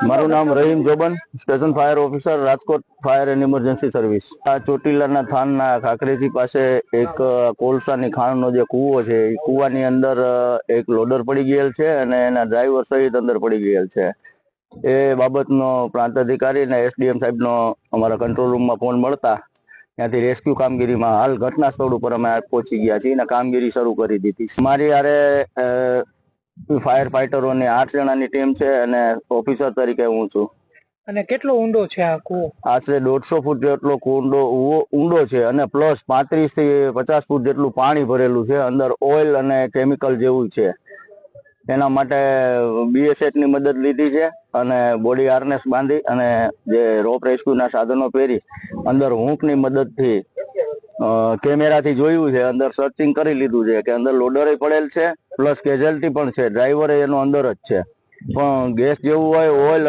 મારું નામ Rahim Joban, station fire officer, Rajkot fire and emergency service. આ ચોટીલાના થાનના ખાખરેજી પાસે એક કોલસાની ખાણનો જે કૂવો છે એ કૂવાની અંદર એક લોડર પડી ગયેલ છે અને એના ડ્રાઈવર સહિત અંદર પડી ગયેલ છે। એ બાબતનો પ્રાંત અધિકારી અને એસડીએમ સાહેબનો અમારા કંટ્રોલ રૂમમાં ફોન મળતા ત્યાંથી રેસ્ક્યુ કામગીરીમાં હાલ ઘટના સ્થળ ઉપર અમે પહોંચી ગયા છીએ અને કામગીરી શરૂ કરી દીધી। મારી હારે ફાયર ફાઈટરોની 8 જણાની ટીમ છે અને ઓફિસર તરીકે હું છું। અને કેટલો ઊંડો છે આ કૂવો? આશરે 150 ફૂટ જેટલો ઊંડો છે અને પ્લસ 35 થી 50 ફૂટ જેટલું પાણી ભરેલું છે। અંદર ઓઇલ અને કેમિકલ જેવું છે। એના માટે BSH ની મદદ લીધી છે અને બોડી હાર્નેસ બાંધી અને જે રોપ રેસ્ક્યુના સાધનો પહેરી અંદર હૂંફની મદદથી કેમેરાથી જોયું છે, અંદર સર્ચિંગ કરી લીધું છે કે અંદર લોડરે પડેલ છે પ્લસ કેઝ્યુઅલ્ટી પણ છે, ડ્રાઈવર એનો અંદર જ છે, પણ ગેસ જેવું હોય ઓઇલ